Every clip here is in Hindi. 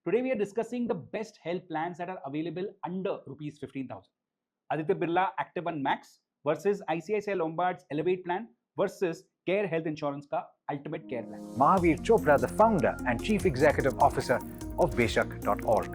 Today we are discussing the best health plans that are available under rupees 15,000. Aditya Birla Active One Max versus ICICI Lombard's Elevate plan versus Care Health Insurance का Ultimate Care plan. Mahavir Chopra, the founder and chief executive officer of Beshak.org.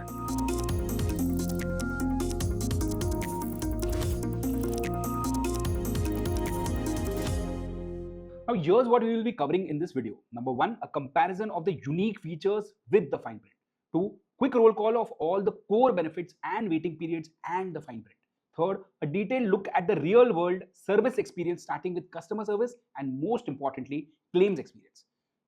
Now here's what we will be covering in this video. Number one, a comparison of the unique features with the fine print. Two, quick roll call of all the core benefits and waiting periods and the fine print. Third, a detailed look at the real world service experience starting with customer service and most importantly, claims experience.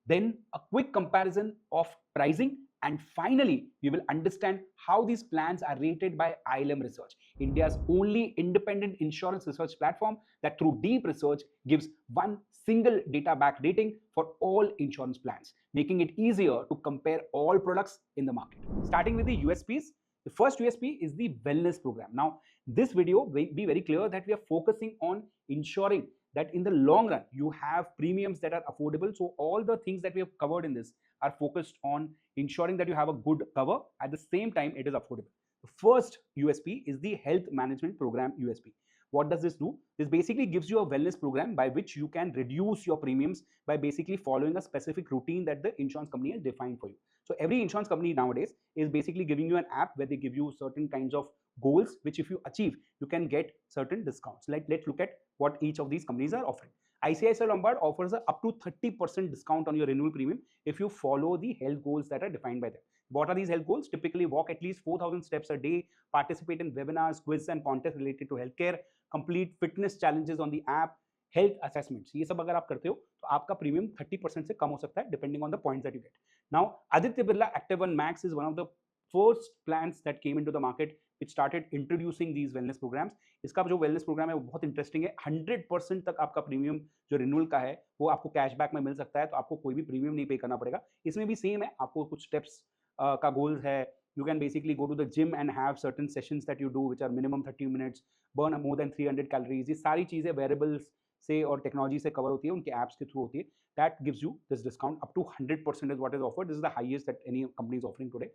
Then a quick comparison of pricing, and finally, we will understand how these plans are rated by ILM Research, India's only independent insurance research platform that through deep research gives one single data-backed rating for all insurance plans, making it easier to compare all products in the market. Starting with the USPs, the first USP is the wellness program. Now, this video will be very clear that we are focusing on ensuring that in the long run, you have premiums that are affordable. So all the things that we have covered in this are focused on ensuring that you have a good cover. At the same time, it is affordable. The first USP is the health management program USP. What does this do? This basically gives you a wellness program by which you can reduce your premiums by basically following a specific routine that the insurance company has defined for you. So every insurance company nowadays is basically giving you an app where they give you certain kinds of goals, which if you achieve, you can get certain discounts. Like let's look at what each of these companies are offering. ICICI Lombard offers a up to 30% discount on your renewal premium if you follow the health goals that are defined by them. What are these health goals? Typically walk at least 4,000 steps a day, participate in webinars, quiz and contests related to healthcare, complete fitness challenges on the app, health assessments. ये सब अगर आप करते हो तो आपका प्रीमियम 30% से कम हो सकता है depending on the points that you get. Now, Aditya Birla Active One Max is one of the first plans that came into the market which started introducing these wellness programs. इसका जो wellness program है वो बहुत इंटरेस्टिंग है. 100% तक आपका प्रीमियम जो रिन्यूअल का है वो आपको कैशबैक में मिल सकता है, तो आपको कोई भी प्रीमियम नहीं पे करना पड़ेगा. इसमें भी सेम है, आपको कुछ स्टेप्स का गोल्स है. You can basically go to the gym and have certain sessions that you do which are minimum 30 minutes, burn more than 300 calories. ये सारी चीज़ें wearables से और टेक्नोलॉजी से कवर होती है, उनके ऐप्स के थ्रू होती है. That gives you this discount up to 100% is what is offered. This is the highest that any company is offering today.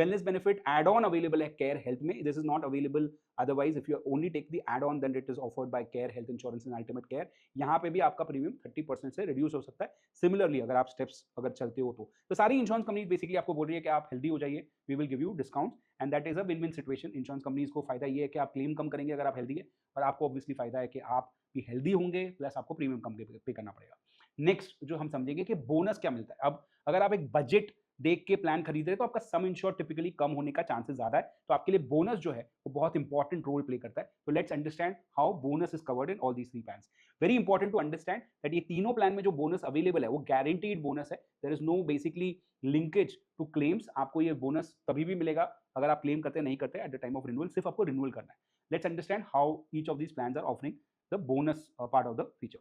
Wellness benefit add-on available है Care Health में. This is not available otherwise. If you only take the add-on, then it is offered by Care Health Insurance and Ultimate Care. यहाँ पे भी आपका प्रीमियम 30% से रिड्यूस हो सकता है. सिमिलरली अगर आप स्टेप्स अगर चलते हो तो सारी इंश्योरेंस कंपनी बेसिकली आपको बोल रही है कि आप हेल्दी हो जाइए, we will give you discount, and that is a win win situation. Insurance companies को फायदा ये है कि आप क्लेम कम करेंगे अगर आप हेल्दी है, और आपको ऑब्वियसली फायदा है कि आप भी हेल्दी होंगे प्लस आपको प्रीमियम कम पे करना पड़ेगा. नेक्स्ट जो हम समझेंगे कि बोनस क्या मिलता है. अब अगर आप एक बजट देख के प्लान खरीद रहे हैं तो आपका सम इंश्योर टिपिकली कम होने का चांसेस ज्यादा है, तो आपके लिए बोनस जो है वो बहुत इंपॉर्टेंट रोल प्ले करता है. तो let's understand how bonus is covered in all these three plans. Very important to understand that ये तीनों प्लान में जो बोनस अवेलेबल है वो गारंटीड बोनस है. There is no basically linkage to claims. आपको ये बोनस तभी भी मिलेगा अगर आप क्लेम करते नहीं करते at the time of renewal, सिर्फ आपको रिन्यूअल करना है. Let's understand how each of these plans are offering the bonus part of the feature.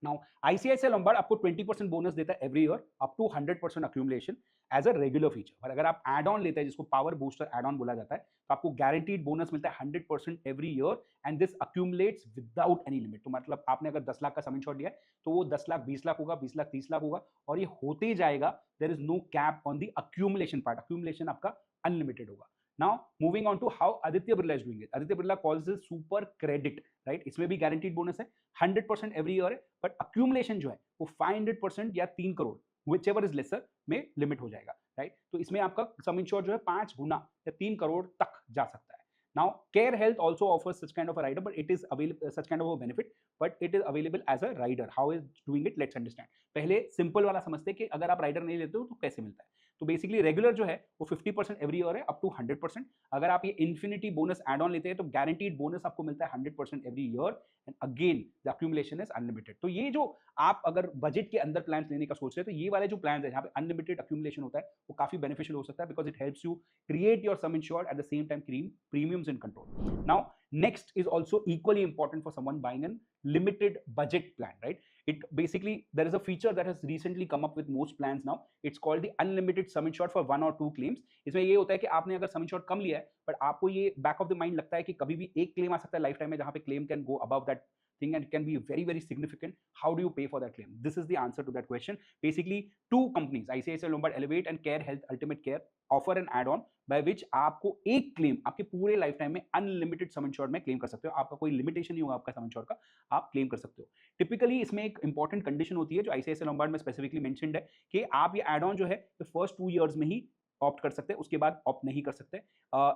Now, ICICI Lombard आपको 20% बोनस देता है every year up to 100% accumulation as a regular feature. और अगर आप एड ऑन लेते हैं जिसको पावर बूस्टर एड ऑन बोला जाता है, तो आपको गारंटीड बोनस मिलता है 100% every year, and this accumulates without any limit. तो मतलब आपने अगर 10 लाख का सम इंश्योर्ड लिया है तो वो 10 लाख 20 लाख होगा, 20 लाख 30 लाख होगा, और ये होते ही जाएगा. There is no cap on the accumulation part. Accumulation आपका अनलिमिटेड होगा. Now, moving on to how Aditya Birla is doing it. Aditya Birla calls this super credit, right? इसमें भी guaranteed bonus है, 100% every year है, but accumulation जो है वो 500% या 3 करोड़ whichever is lesser में लिमिट हो जाएगा, right? तो इसमें आपका सम इंश्योर जो है 5 गुना या 3 करोड़ तक जा सकता है. Now, Care Health also offers such kind of a rider, but it is available such kind of a benefit, but it is available as a rider. How is doing it? Let's understand. पहले सिंपल वाला समझते हैं कि अगर आप राइडर नहीं लेते हो तो कैसे मिलता है. तो बेसिकली रेगुलर जो है वो 50% एवरी ईयर है अप टू 100%. अगर आप ये इन्फिनिटी बोनस एड ऑन लेते हैं तो गारंटीड बोनस आपको मिलता है 100% every year, and again the accumulation is unlimited. तो ये जो आप अगर बजट के अंदर प्लान लेने का सोच रहे हैं तो ये वाले जो प्लान है जहाँ पे अनलिमिटेड अक्यूमुलेशन होता है वो काफी बेनिफिशियल हो सकता है, because it helps you create your some insured at the same time premiums in control. Now, next is also equally important for someone buying a limited budget plan, right? It basically, there is a feature that has recently come up with most plans now. It's called the unlimited sum insured for 1 or 2 claims. इसमें ये होता है कि आपने अगर सम इंश्योर्ड कम लिया है, बट आपको ये बैक ऑफ द माइंड लगता है कि कभी भी एक क्लेम आ सकता है लाइफ टाइम में जहाँ पे claim can go above that thing and it can be very significant. How do you pay for that claim? This is the answer to that question. Basically, two companies, ICICI Lombard Elevate and Care Health Ultimate Care, offer an add-on by which आपको एक क्लेम आपके पूरे लाइफ टाइम में अनलिमिटेड सम इंश्योर्ड में क्लेम कर सकते हो. आपका कोई लिमिटेशन नहीं होगा आपका सम इंश्योर्ड का, आप क्लेम कर सकते हो. टिपिकली इसमें एक इंपॉर्टेंट कंडीशन होती है जो ICICI Lombard में स्पेसिफिकली मेंशन्ड है कि आप ये एड ऑन जो है फर्स्ट 2 इयर्स में ही ऑप्ट कर सकते हैं, उसके बाद ऑप्ट नहीं कर सकते.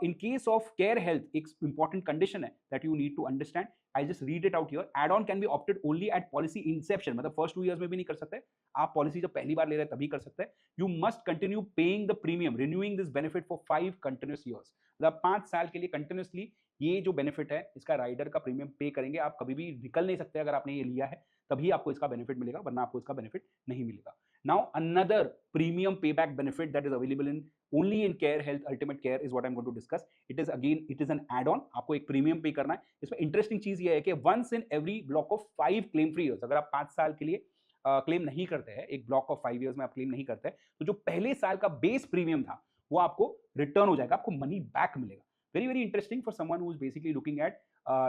In case of care Health एक इंपॉर्टेंट कंडीशन है that you need to understand. I just read it out here. Add on can be opted only at policy inception, मतलब फर्स्ट 2 इयर्स में भी नहीं कर सकते. आप पॉलिसी जब पहली बार ले रहे हैं तभी कर सकते हैं. You must continue paying the premium renewing this benefit for 5 continuous years. मतलब 5 साल के लिए कंटिन्यूअसली ये जो बेनिफिट है इसका राइडर का प्रीमियम पे करेंगे. आप कभी भी निकल नहीं सकते. अगर आपने ये लिया है तभी आपको इसका बेनिफिट मिलेगा, वरना आपको इसका बेनिफिट नहीं मिलेगा. Now another premium payback benefit that is available in only in Care Health Ultimate Care is what I'm going to discuss. It is an add-on. आपको एक प्रीमियम पे करना है. इसमें इंटरेस्टिंग चीज ये है कि once in every block of 5 claim free years, अगर आप 5 साल के लिए क्लेम नहीं करते हैं, एक ब्लॉक ऑफ 5 इयर्स में आप क्लेम नहीं करते हैं, तो जो पहले साल का बेस प्रीमियम था वो आपको रिटर्न हो जाएगा, आपको मनी बैक मिलेगा. Very interesting for someone who is basically looking at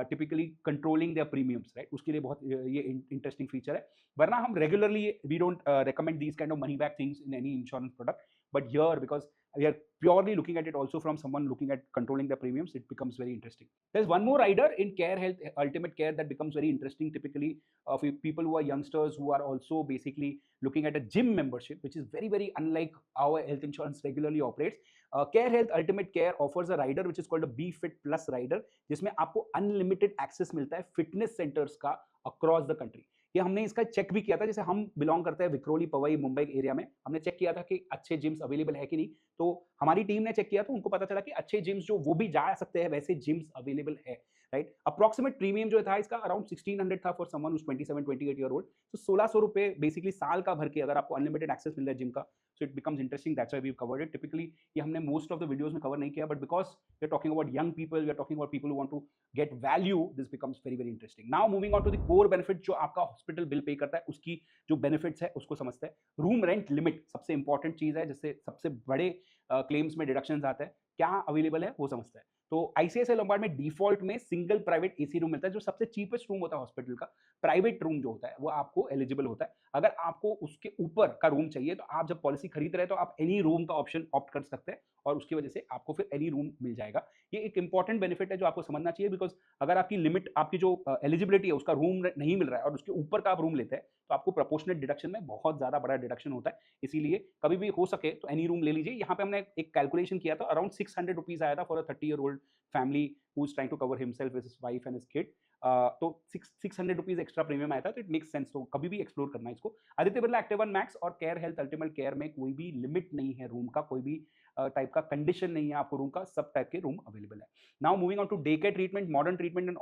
typically controlling their premiums, right. उसके लिए बहुत ये इंटरेस्टिंग फीचर है. वरना हम regularly we don't recommend these kind of money back things in any insurance product, but here because we are purely looking at it also from someone looking at controlling the premiums, it becomes very interesting. There's one more rider in Care Health Ultimate Care that becomes very interesting typically for people who are youngsters who are also basically looking at a gym membership, which is very unlike our health insurance regularly operates. Care Health Ultimate Care offers a rider which is called a BFit Plus rider, जिसमें आपको unlimited access मिलता है फिटनेस सेंटर्स का across the country. ये हमने इसका चेक भी किया था. जैसे हम बिलोंग करते हैं विक्रोली पवई मुंबई एरिया में, हमने चेक किया था कि अच्छे जिम्स अवेलेबल है कि नहीं. तो हमारी टीम ने चेक किया तो उनको पता चला कि अच्छे जिम्स जो वो भी जा सकते हैं वैसे जिम्स अवेलेबल है, राइट. अप्रोक्सीमेट प्रीमियम जो था इसका अराउंड 1600 था for someone who is 27-28 year old. तो 1600 रुपए बेसिकली साल का भर के अगर आपको अनलिमिटेड एक्सेस मिल रहा है जिम का, so it becomes interesting. That's why we have covered it. Typically ये हमने मोस्ट ऑफ द वीडियोस में कवर नहीं किया, but because we are talking about young people, we are talking about people who want to get value, this becomes very interesting. Now moving on to the core benefit जो आपका हॉस्पिटल बिल पे करता है, उसकी जो बेनिफिट्स है उसको समझते हैं. रूम रेंट लिमिट सबसे इंपॉर्टेंट चीज है, जिससे सबसे बड़े क्लेम्स में डिडक्शंस आते हैं. क्या अवेलेबल है वो समझते हैं. तो ICICI Lombard में डिफॉल्ट में सिंगल प्राइवेट AC रूम मिलता है, जो सबसे चीपेस्ट रूम होता है हॉस्पिटल का. प्राइवेट रूम जो होता है वो आपको एलिजिबल होता है. अगर आपको उसके ऊपर का रूम चाहिए तो आप जब पॉलिसी खरीद रहे हैं तो आप एनी रूम का ऑप्शन ऑप्ट कर सकते हैं और उसकी वजह से आपको फिर एनी रूम मिल जाएगा. ये एक इंपॉर्टेंट बेनिफिट है जो आपको समझना चाहिए, बिकॉज अगर आपकी लिमिट, आपकी जो एलिजिबिलिटी है उसका रूम नहीं मिल रहा है और उसके ऊपर का आप रूम लेते हैं तो आपको प्रोपोर्शनेट डिडक्शन में बहुत ज्यादा बड़ा डिडक्शन होता है. इसीलिए कभी भी हो सके तो एनी रूम ले लीजिए. यहाँ पे हमने एक कैलकुलेशन किया था, अराउंड 600 रुपीज आया था for a 30-year-old family who is trying to cover himself with his wife and his kid. तो 600 रुपीज एक्स्ट्रा प्रीमियम आया था, तो इट मेक्स सेंस. तो कभी भी एक्सप्लोर करना है इसको. Aditya Birla active one max और केयर हेल्थ अल्टीमेट केयर में कोई भी लिमिट नहीं है रूम का, कोई भी टाइप का कंडीशन नहीं है आपको रूम का, सब टाइप के रूम अवेलेबल है. Now moving on to day care treatment, modern treatment and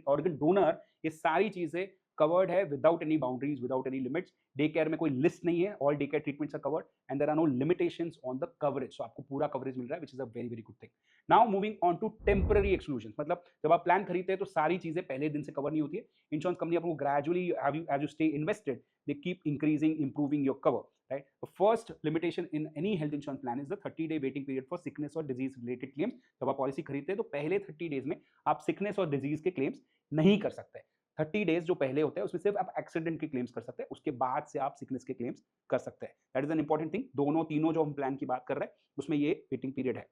organ donor, ये सारी चीजें कवर्ड है without any boundaries, without any limits. Day care में कोई लिस्ट नहीं है, all day care treatments are covered and there are no limitations on the coverage. So आपको पूरा कवरेज मिल रहा है, which is a very good thing. Now moving on to temporary exclusion, मतलब जब आप प्लान खरीदते हैं तो सारी चीजें पहले दिन से कवर नहीं होती है. इंश्योरेंस कंपनी आपको gradually as you stay invested they keep increasing improving your cover, right? The first limitation in any health insurance plan is the 30-day waiting period for sickness or disease related claims. जब आप पॉलिसी खरीदते हैं तो पहले 30 डेज में आप सिकनेस और डिजीज के क्लेम्स नहीं कर सकते. 30 डेज जो पहले होते हैं उसमें सिर्फ आप एक्सीडेंट के क्लेम्स कर सकते हैं, उसके बाद से आप सिकनेस के क्लेम्स कर सकते हैं. That is an important thing. दोनों तीनों जो हम प्लान की बात कर रहे हैं उसमें ये वेटिंग पीरियड है.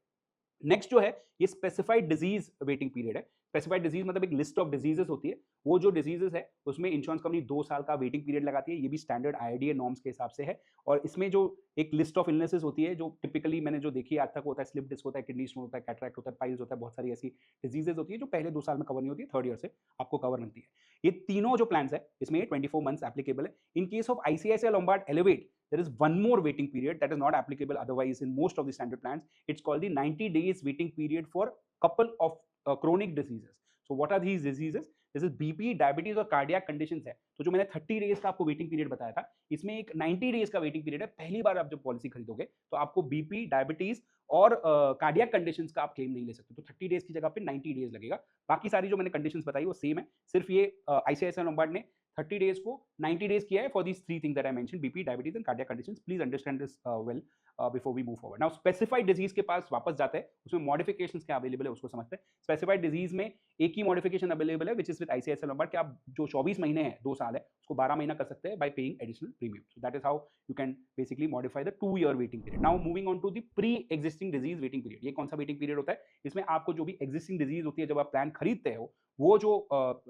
नेक्स्ट जो है ये स्पेसिफाइड डिजीज वेटिंग पीरियड है. स्पेसिफाइड डिजीज मतलब एक लिस्ट ऑफ डिजीजेस होती है, वो जो डिजीजेस है उसमें इंश्योरेंस कंपनी 2 साल का वेटिंग पीरियड लगाती है. ये भी स्टैंडर्ड IRDAI नॉर्म्स के हिसाब से है. और इसमें जो एक लिस्ट ऑफ इलनेसेस होती है जो टिपिकली मैंने जो देखी आज तक होता है, स्लिप डिस्क होता है, किडनी स्टोन होता है, कैटरैक्ट होता है, पाइल्स होता है, बहुत सारी ऐसी डिजीजेस होती है जो पहले 2 साल में कवर नहीं होती है, 3rd ईयर से आपको कवर मिलती है. ये तीनों जो प्लान है इसमें 24 मंथ्स एप्लीकेबल है. इन case of ICICI Lombard Elevate there is one more waiting period that is not applicable otherwise in most of the standard plans. It's called the 90 days waiting period for couple of chronic diseases. So what are these diseases? This is BP, diabetes और कार्डियक कंडीशंस है. तो जो मैंने 30 डेज का आपको वेटिंग पीरियड बताया था, इसमें एक 90 डेज का वेटिंग पीरियड है. पहली बार आप जब पॉलिसी खरीदोगे तो आपको BP, डायबिटीज और कार्डियक कंडीशंस का आप क्लेम नहीं ले सकते. तो 30 डेज की जगह पे 90 डेज लगेगा. बाकी सारी जो मैंने कंडीशंस बताई वो सेम है, सिर्फ ये ICICI Lombard ने 30 डेज को 90 डेज किया है for these 3 things that I mention, BP, diabetes and cardiac conditions. Please understand this well. Before we move forward. Now specified disease के पास वापस जाते हैं, उसमें मॉडिफिकेशंस क्या अवेलेबल है उसको समझते हैं। स्पेसिफाइड डिजीज में एक ही मॉडिफिकेशन अवेलेबल है which is with ICICI Lombard, कि आप जो 24 महीने हैं 2 साल है उसको 12 महीना कर सकते हैं by paying additional premium. So that is how you can basically modify the 2-year waiting period. Now moving on to the pre existing disease waiting period. ये कौन सा वेटिंग पीरियड होता है? इसमें आपको जो भी एग्जिस्टिंग डिजीज होती है, जब आप प्लान खरीदते हो, वो जो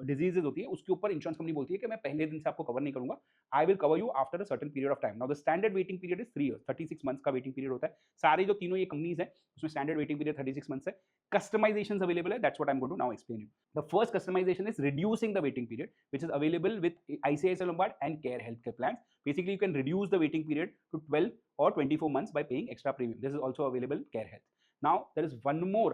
डिजीजेज होती है उसके ऊपर इंश्योरेंस कंपनी बोलती है कि मैं पहले दिन से आपको कवर नहीं करूंगा, I will cover you after a certain period of time. Now the standard waiting period is 3 years, 36 months का वेटिंग पीरियड होता है। सारे जो तीनों ये कंपनीज है उसमें स्टैंडर्ड वेटिंग पीरियड 36 months है। कस्टमाइजेशंस अवेलेबल है, that's what I am going to now explain you. The first customisation is reducing the waiting period which is available with ICICI Lombard and care health के plans. Basically, you can reduce the waiting period to 12 or 24 months by paying extra premium. This is also available Care Health. Now, there is one more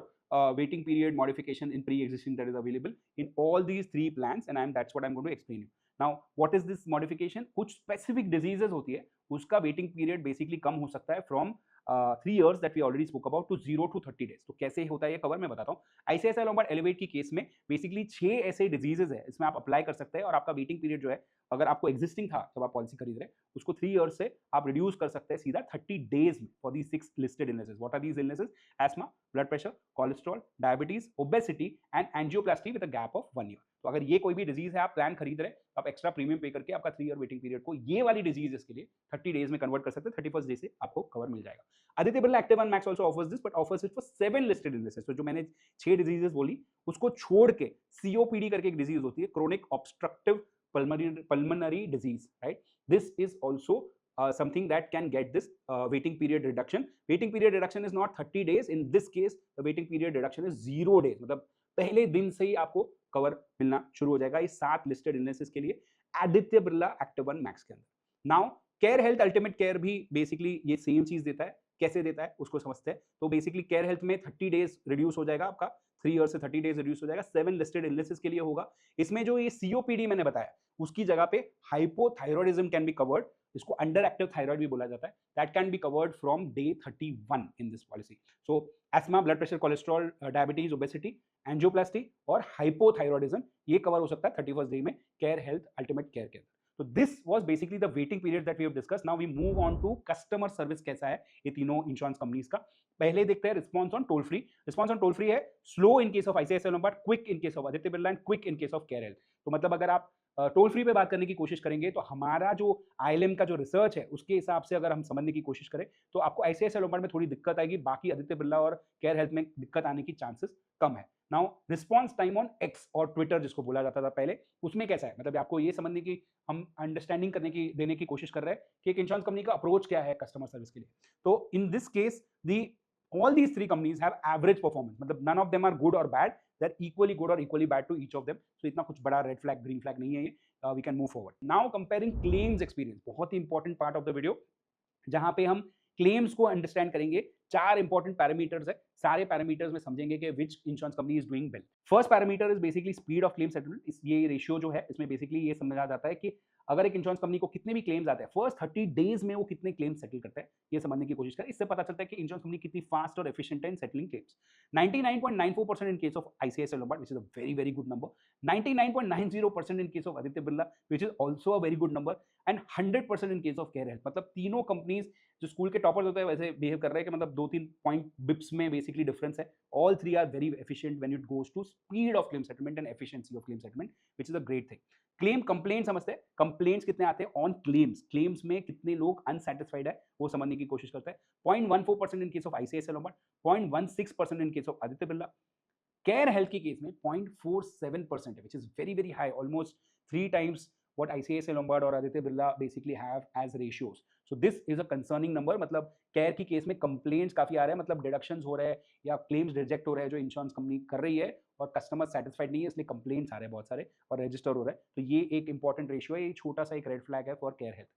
waiting period modification in pre-existing that is available in all these 3 plans, and that's what I'm going to explain you. Now, what is this modification? कुछ specific diseases होती है, उसका waiting period basically कम हो सकता है from 3 years that we already spoke about to 0 to 30 days. तो कैसे होता है ये कवर मैं बताता हूँ। आईसीआईसीआई लोम्बार्ड एलिवेट की केस में बेसिकली 6 ऐसे डिजीजेज है इसमें आप अप्लाई कर सकते हैं, और आपका वेटिंग पीरियड जो है, अगर आपको एग्जिस्टिंग था जब आप पॉलिसी खरीद रहे, उसको 3 years से आप रिड्यूस कर सकते हैं सीधा 30 days में for these 6 listed illnesses. What are these illnesses? Asthma, blood pressure, cholesterol, diabetes, obesity and angioplasty with a gap of 1 year। तो अगर ये कोई भी डिजीज है, आप प्लान खरीद रहे हैं, आप एक्स्ट्रा प्रीमियम पे करके आपका 3 year वेटिंग पीरियड को ये वाली डिजीज के लिए 30 days में कन्वर्ट कर सकते हैं। 31st डे से आपको कवर मिल जाएगा। Aditya Birla active one max also offers this, but offers it for 7 listed illnesses. तो जो मैंने 6 डिजीजेस बोली उसको छोड़ के सीओपीडी करके एक डिजीज होती है, chronic obstructive pulmonary disease, right? This is also something that can get this waiting period reduction. Waiting period reduction is not 30 days. In this case, the waiting period reduction is 0 days. मतलब पहले दिन से ही आपको कवर मिलना शुरू हो जाएगा इस 7 लिस्टेड इलनेसेस के लिए Aditya Birla active one max के अंदर। Now care Health Ultimate care भी बेसिकली ये सेम चीज देता है। कैसे देता है उसको समझते हैं। तो बेसिकली केयर हेल्थ में 30 days रिड्यूस हो जाएगा आपका, 3 years से 30 days रिड्यूस हो जाएगा। 7 लिस्टेड इलनेसेस के लिए होगा। इसमें जो ये सीओपीडी मैंने बताया उसकी जगह पे हाइपोथायरॉयडिज्म कैन बी कवर्ड, इसको अंडर एक्टिव थायराइड भी बोला जाता है, that can be covered from day 31 in this policy. So ESMA, blood pressure, cholesterol, diabetes, obesity, angioplasty और हाइपोथायरॉयडिज्म ये कवर हो सकता है 31st डे में केयर हेल्थ अल्टीमेट केयर के अंदर। So this was basically the waiting period that we have discussed. Now we move on to customer service कैसा है ये तीनों इंश्योरेंस कंपनीज का। पहले देखते हैं response on toll free. Response on toll free है slow in case of ICICI Lombard, quick in case of Aditya Birla and quick in case of care health. तो मतलब अगर आप टोल फ्री पे बात करने की कोशिश करेंगे तो हमारा जो आईएलएम का जो रिसर्च है उसके हिसाब से अगर हम समझने की कोशिश करें तो आपको आईसीआईसीआई लोम्बार्ड में थोड़ी दिक्कत आएगी, बाकी आदित्य बिरला और केयर हेल्थ में दिक्कत आने की चांसेस कम है। Now response time on x और ट्विटर जिसको बोला जाता था पहले, उसमें कैसा है, मतलब आपको ये समझने की हम अंडरस्टैंडिंग करने की देने की कोशिश कर रहे हैं कि एक इंश्योरेंस कंपनी का अप्रोच क्या है कस्टमर सर्विस के लिए। तो in this case the all these 3 companies have average performance, मतलब none of them are good or bad, they're equally good or equally bad to each of them. So इतना कुछ बड़ा red flag green flag नहीं है ये। We can move forward. Now comparing claims experience, बहुत ही important part of the video जहाँ पे हम क्लेम्स को अंडरस्टैंड करेंगे। 4 इंपॉर्टेंट पैरामीटर्स है, सारे पैरामीटर्स में समझेंगे कि which insurance company is doing well. First parameter is basically speed of claim settlement. इस ये रेशियो जो है इसमें बेसिकली ये समझा जाता है कि अगर एक इंश्योरेंस कंपनी को कितने भी क्लेम्स आते हैं फर्स्ट 30 डेज में वो कितने क्लेम्स सेटल करते हैं ये समझने की कोशिश करें। इससे पता चलता है कि इंश्योरेंस कंपनी कितनी फास्ट और एफिशिएंट है इन settling claims. 99.94% in case of ICICI Lombard, which is a very very good number. 99.90% in case of Aditya Birla, which is also a very good number, and 100% in case of Care Health. मतलब तीनों कंपनीज जो स्कूल के टॉपर्स होते हैं वैसे बिहेव कर रहे हैं कि मतलब 2-3 पॉइंट बिप्स में बेसिकली डिफरेंस है। All 3 are very efficient when it goes to speed of claim settlement and efficiency of claim settlement, which is a great thing. Claim complaint समझते हैं, कंप्लेंट्स कितने आते हैं ऑन क्लेम्स, क्लेम्स में कितने लोग अनसैटिस्फाइड है वो समझने की कोशिश करते हैं। 0.14% इन case of ICICI Lombard, 0.16% in case of Aditya Birla. Care health की केस में 0.47% है, which is very very high, almost 3 times what ICICI Lombard और Aditya Birla basically have as ratios. So this is a concerning number। मतलब केयर की केस में कंप्लेंट्स काफी आ रहे हैं, मतलब डिडक्शंस हो रहे हैं या क्लेम्स रिजेक्ट हो रहे हैं जो इंश्योरेंस कंपनी कर रही है और कस्टमर सेटिस्फाइड नहीं है, इसलिए कंप्लेंट्स आ रहे हैं बहुत सारे और रजिस्टर हो रहे हैं। तो ये एक इंपॉर्टेंट रेशियो है, ये छोटा सा एक रेड फ्लैग है for care health.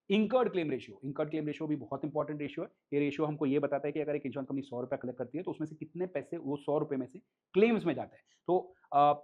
Incurred claim ratio, incurred claim ratio भी बहुत इंपॉर्टेंट रेशियो है। ये रेशियो हमको ये बताता है कि अगर एक इंश्योरेंस कंपनी 100 रुपये कलेक्ट करती है तो उसमें से कितने पैसे वो 100 रुपये में से क्लेम्स में जाते हैं। तो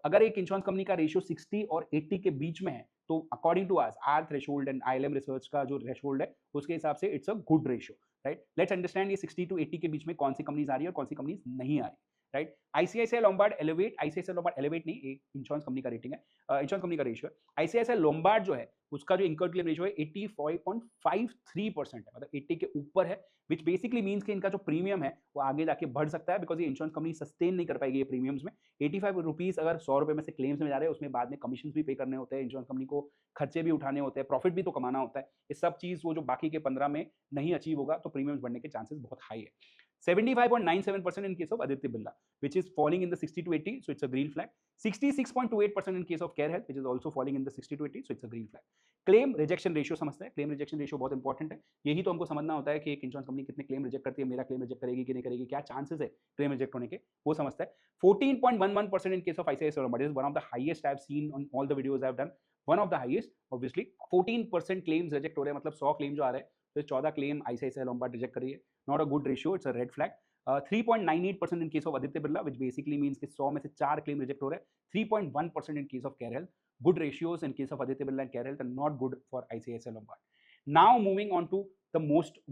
अगर एक इंश्योरेंस कंपनी का रेशियो 60 और 80 के बीच में है तो according to as our threshold and ILM research का जो थ्रेशोल्ड है उसके हिसाब से it's a good ratio, right. Let's understand ये 60 to 80 के बीच में कौन सी कंपनीज आ रही है और कौन सी कंपनीज नहीं आ रही। Right. ICICI Lombard elevate, ICICI Lombard elevate नहीं, एक इंश्योरेंस कंपनी का रेटिंग है, इंश्योरेंस कंपनी का रेशियो है। आईसीआईसीआई लोम्बार्ड जो है उसका जो इनकर्ड क्लेम रेशियो है 85.53% है, मतलब 80 के ऊपर है, विच बेसिकली मीन्स कि इनका जो प्रीमियम है वो आगे जाके बढ़ सकता है, बिकॉज ये इंश्योरेंस कंपनी सस्टेन नहीं कर पाएगी ये प्रीमियम्स में। 85 रुपीज अगर 100 रुपए में से क्लेम्स में जा रहे हैं, उसमें बाद में कमीशन भी पे करने होते हैं, इंश्योरेंस कंपनी को खर्चे भी उठाने होते हैं, प्रॉफिट भी तो कमाना होता है, ये सब चीज वो जो बाकी के 15 में नहीं अचीव होगा, तो प्रीमियम्स बढ़ने के चांसेस बहुत हाई है। 75.97% in case of Aditya Birla, which is falling in the 60 to 80, so it's a green flag. 66.28% in case of Care Health, which is also falling in the 60 to 80, so it's a green flag. Claim rejection ratio समझते हैं, क्लेम रिजेक्शन रेशियो बहुत इंपॉर्टेंट है। यही तो हमको समझना होता है कि एक इंश्योरेंस कंपनी कितने क्लेम रिजेक्ट करती है, मेरा क्लेम रिजेक्ट करेगी कि नहीं करेगी, क्या चांसेस है क्लेम रिजेक्ट होने के, वो समझता है। 14.11% in case of ICICI Lombard, is one of the highest I've seen on all the videos I've done, one of the highest obviously। 14% claims reject हो रहे हैं, मतलब 100 क्लेम जो आ रहे हैं तो 14 क्लेम ICICI Lombard रिजेक्ट कर रही है, not a good ratio, it's a red flag. 3.98% in case of Aditya Birla, which basically means कि 100 में से 4 क्लेम रिजेक्ट हो रहे हैं। 3.1% in case of Care Health, good ratios in case of Aditya Birla and Care Health, and not good for ICICI Lombard. Now moving on to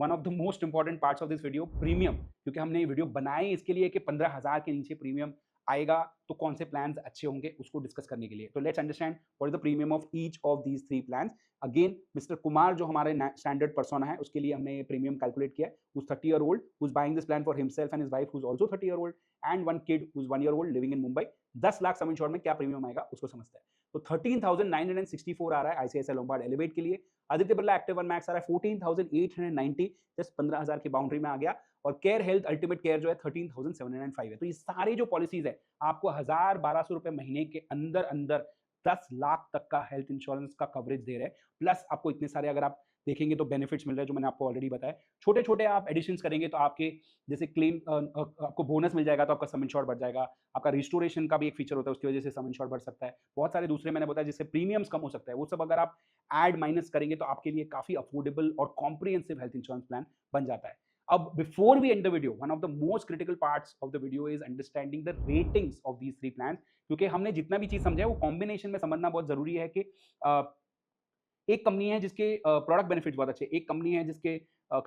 one of the most important parts of this video, premium, क्योंकि हमने ये वीडियो बनाई इसके लिए कि 15,000 के नीचे प्रीमियम आएगा तो कौन से प्लान्स अच्छे होंगे उसको डिस्कस करने के लिए। तो let's understand what is the premium of each of these 3 plans. Again mister Kumar जो हमारे स्टैंडर्ड पर्सोना है उसके लिए हमने प्रीमियम कैलकुलेट किया है। who's 30 year old, who's buying this plan for himself and his wife who's also 30 year old, and one kid who's 1 year old living in Mumbai। 10 lakh some insured में क्या प्रीमियम आएगा उसको समझते हैं। तो 13,964 आ रहा है आईसीआईसीआई लोम्बार्ड एलिवेट के लिए। Aditya Birla active one max आ रहा है 14,890, जस्ट 15,000 की बाउंड्री में आ गया। और केयर हेल्थ अल्टीमेट केयर जो है 13,705 है। तो ये सारे जो पॉलिसीज है आपको 1,000-1,200 रुपए महीने के अंदर अंदर 10 लाख तक का हेल्थ इंश्योरेंस का कवरेज दे रहे हैं। प्लस आपको इतने सारे अगर आप देखेंगे तो बेनिफिट्स मिल रहे हैं जो मैंने आपको ऑलरेडी बताया। छोटे छोटे आप एडिशंस करेंगे तो आपके जैसे क्लेम आपको बोनस मिल जाएगा तो आपका सम इंश्योर्ड बढ़ जाएगा। आपका रिस्टोरेशन का भी एक फीचर होता है, उसकी वजह से सम इंश्योर्ड बढ़ सकता है। बहुत सारे दूसरे मैंने बताया जिससे प्रीमियम्स कम हो सकता है, वो सब अगर आप ऐड माइनस करेंगे तो आपके लिए काफी अफोर्डेबल और कॉम्प्रिहेंसिव हेल्थ इंश्योरेंस प्लान बन जाता है। अब before we end the video, one of the most critical parts of the video is understanding the ratings of these 3 plans, क्योंकि हमने जितना भी चीज समझा है वो कॉम्बिनेशन में समझना बहुत जरूरी है कि एक कंपनी है जिसके प्रोडक्ट बेनिफिट्स बहुत अच्छे, एक कंपनी है जिसके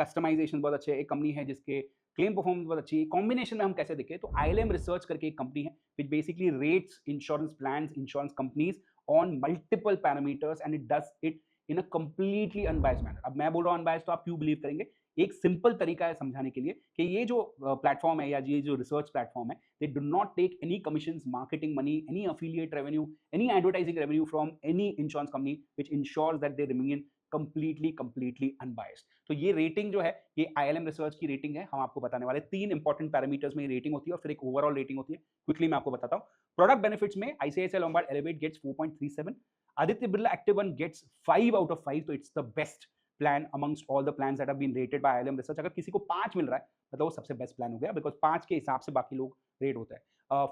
कस्टमाइजेशन बहुत अच्छे, एक कंपनी है जिसके क्लेम परफॉर्मेंस बहुत अच्छी है। कॉम्बिनेशन में हम कैसे देखें तो ILM रिसर्च करके एक कंपनी है which basically rates insurance plans, insurance companies on multiple parameters and it does it in a completely unbiased manner. अब मैं बोल रहा हूं अनबायस्ड तो आप क्यों बिलीव करेंगे, एक सिंपल तरीका है समझाने के लिए कि ये जो प्लेटफॉर्म है या ये जो रिसर्च प्लेटफॉर्म है, they do not take any commission, marketing money, any affiliate revenue, any advertising revenue from any insurance company which insures that they remain completely unbiased. तो ये रेटिंग जो है ये ILM रिसर्च की रेटिंग है। हम आपको बताने वाले 3 इंपॉर्टेंट पैरामीटर्स में रेटिंग होती है और फिर एक ओवरऑल रेटिंग होती है। क्विकली मैं आपको बताता हूं। प्रोडक्ट बेनिफिट्स में ICICI Lombard Elevate gets 4.37, Aditya Birla Active One gets 5 out of 5, तो it's the best plan amongst all the plans that have been rated by ILM research। अगर किसी को 5 मिल रहा है मतलब वो सबसे बेस्ट प्लान हो गया, बिकॉज 5 के हिसाब से बाकी लोग रेट होता है।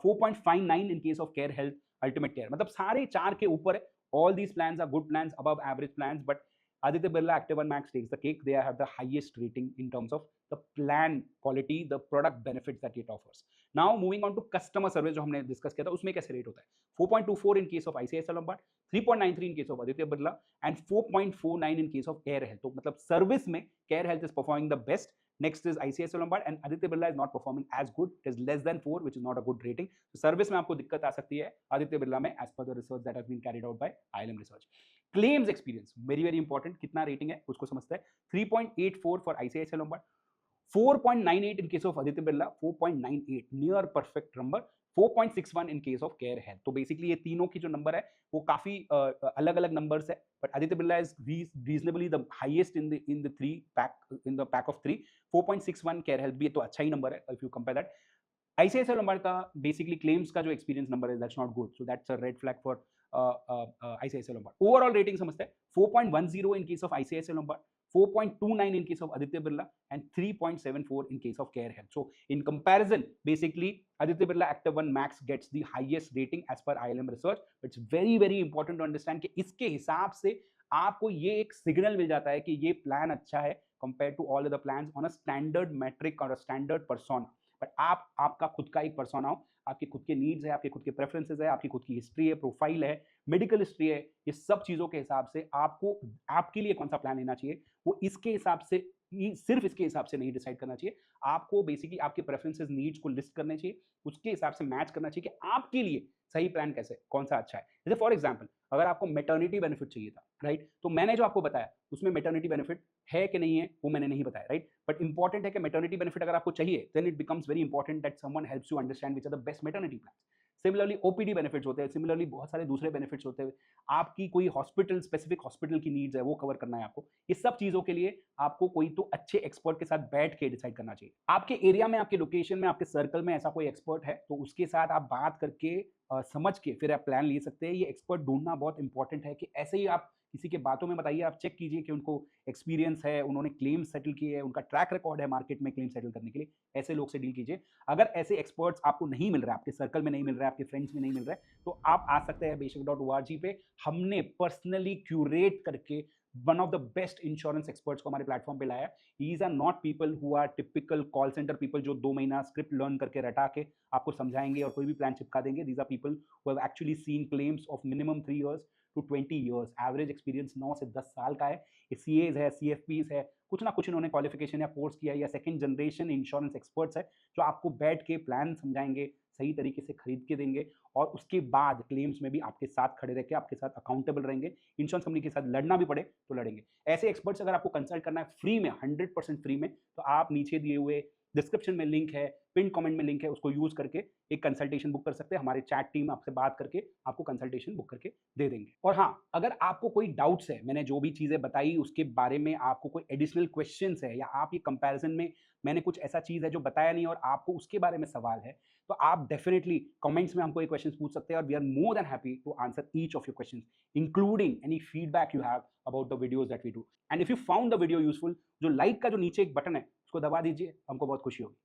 4.59 in case of care Health Ultimate Care, मतलब सारे 4 के ऊपर है। All these plans are good plans, above average plans, but Aditya Birla Active One Max takes the cake. They have the highest rating in terms of the plan quality, the product benefits that it offers. Now moving on to customer service जो हमने डिस्कस किया था उसमें कैसे रेट होता है। 4.24 in case of ICICI Lombard, 3.93 in case of Aditya Birla, and 4.49 in case of Care Health। तो मतलब सर्विस में Care Health is performing the best. Next is ICICI Lombard and Aditya Birla is not performing as good. It is less than 4, which is not a good rating. So service में आपको दिक्कत आ सकती है आदित्य बिरला में, as per the research that has been carried out by ILM research. Claims experience very very important, कितना रेटिंग है उसको समझते हैं। 3.84 for ICICI Lombard, 4.98 in case of Aditya Birla, 4.98 near perfect number, 4.61 in case of Care Health। तो बेसिकली ये तीनों की जो नंबर है वो काफी अलग अलग नंबर्स है, but Aditya Birla is reasonably the highest in the pack of 3। 4.61 care health भी तो अच्छा ही नंबर है if you compare that. ICICI Lombard का बेसिकली क्लेम्स का जो एक्सपीरियंस नंबर है that's not good, so that's a red flag for ICICI Lombard। Overall rating समझते हैं। 4.10 in case of ICICI Lombard, 4.29 in case of Aditya Birla, and 3.74 in case of Care Health। So in comparison, basically Aditya Birla Active One Max gets the highest rating as per ILM research। It's very very important to understand कि इसके हिसाब से आपको ये एक सिग्नल मिल जाता है कि ये प्लान अच्छा है compared to all other plans on a standard metric or a standard persona। But आपका खुद का एक पर्सोना हो, आपकी खुद के नीड्स है, आपके खुद के प्रेफरेंसेस है, आपकी खुद की हिस्ट्री है, प्रोफाइल है, मेडिकल हिस्ट्री है, ये सब चीजों के हिसाब से आपको आपके लिए कौन सा प्लान लेना चाहिए वो इसके हिसाब से सिर्फ इसके हिसाब से नहीं डिसाइड करना चाहिए, आपको बेसिकली आपके प्रेफरेंसेस नीड्स को लिस्ट करने चाहिए, उसके हिसाब से मैच करना चाहिए कि आपके लिए सही प्लान कैसे कौन सा अच्छा है। जैसे फॉर एग्जांपल अगर आपको मैटरनिटी बेनिफिट चाहिए था, राइट, तो मैंने जो आपको बताया उसमें मैटरनिटी बेनिफिट है कि नहीं है वो मैंने नहीं बताया, राइट, बट इंपॉर्टेंट है कि मैटरनिटी बेनिफिट अगर आपको चाहिए then it becomes very important that someone helps you understand which are the best maternity plan. Similarly OPD benefits होते हैं, सिमिलरली बहुत सारे दूसरे बेनिफिट्स होते हैं, आपकी कोई हॉस्पिटल स्पेसिफिक हॉस्पिटल की नीड्स है वो कवर करना है आपको, ये सब चीजों के लिए आपको कोई तो अच्छे एक्सपर्ट के साथ बैठ के डिसाइड करना चाहिए। आपके एरिया में, आपके लोकेशन में, आपके सर्कल में ऐसा कोई एक्सपर्ट है तो उसके साथ आप बात करके समझ के फिर आप प्लान ले सकते हैं। ये एक्सपर्ट ढूंढना बहुत इंपॉर्टेंट है कि ऐसे ही आप किसी के बातों में बताइए, आप चेक कीजिए कि उनको एक्सपीरियंस है, उन्होंने क्लेम सेटल किए हैं, उनका ट्रैक रिकॉर्ड है मार्केट में क्लेम सेटल करने के लिए, ऐसे लोग से डील कीजिए। अगर ऐसे एक्सपर्ट्स आपको नहीं मिल रहा है, आपके सर्कल में नहीं मिल रहा है, आपके फ्रेंड्स में नहीं मिल रहा है, तो आप आ सकते हैं बेशक.org पे। हमने पर्सनली क्यूरेट करके one of the best insurance experts को हमारे प्लेटफॉर्म पे लाया। These are not people who are typical call centre people जो 2 महीना स्क्रिप्ट लर्न करके रटा के आपको समझाएंगे और कोई भी प्लान चिपका देंगे। These are people who have actually seen claims of minimum 3 years to 20 years, average experience 9 से 10 साल का है। ये सीएज है, सीएफपीज है, कुछ ना कुछ इन्होंने क्वालिफिकेशन या कोर्स किया है, या सेकंड जनरेशन इंश्योरेंस एक्सपर्ट्स है जो आपको बैठ के प्लान समझाएंगे, सही तरीके से खरीद के देंगे और उसके बाद क्लेम्स में भी आपके साथ खड़े रह के आपके साथ अकाउंटेबल रहेंगे। इंश्योरेंस कंपनी के साथ लड़ना भी पड़े तो लड़ेंगे। ऐसे एक्सपर्ट्स अगर आपको कंसल्ट करना है फ्री में, 100% फ्री में, तो आप नीचे दिए हुए डिस्क्रिप्शन में लिंक है, पिन कमेंट में लिंक है, उसको यूज करके एक कंसल्टेशन बुक कर सकते हैं। हमारे चैट टीम आपसे बात करके आपको कंसल्टेशन बुक करके दे देंगे। और हाँ, अगर आपको कोई डाउट्स है, मैंने जो भी चीजें बताई उसके बारे में आपको कोई एडिशनल क्वेश्चंस है, या आप ये कंपैरिजन में मैंने कुछ ऐसा चीज है जो बताया नहीं और आपको उसके बारे में सवाल है, तो आप डेफिनेटली कमेंट्स में हमको ये क्वेश्चंस पूछ सकते हैं और we are more than happy to answer each of your questions, including any feedback you have about the videos that we do. And if you found the video useful, जो लाइक का जो नीचे एक बटन है उसको दबा दीजिए, हमको बहुत खुशी होगी।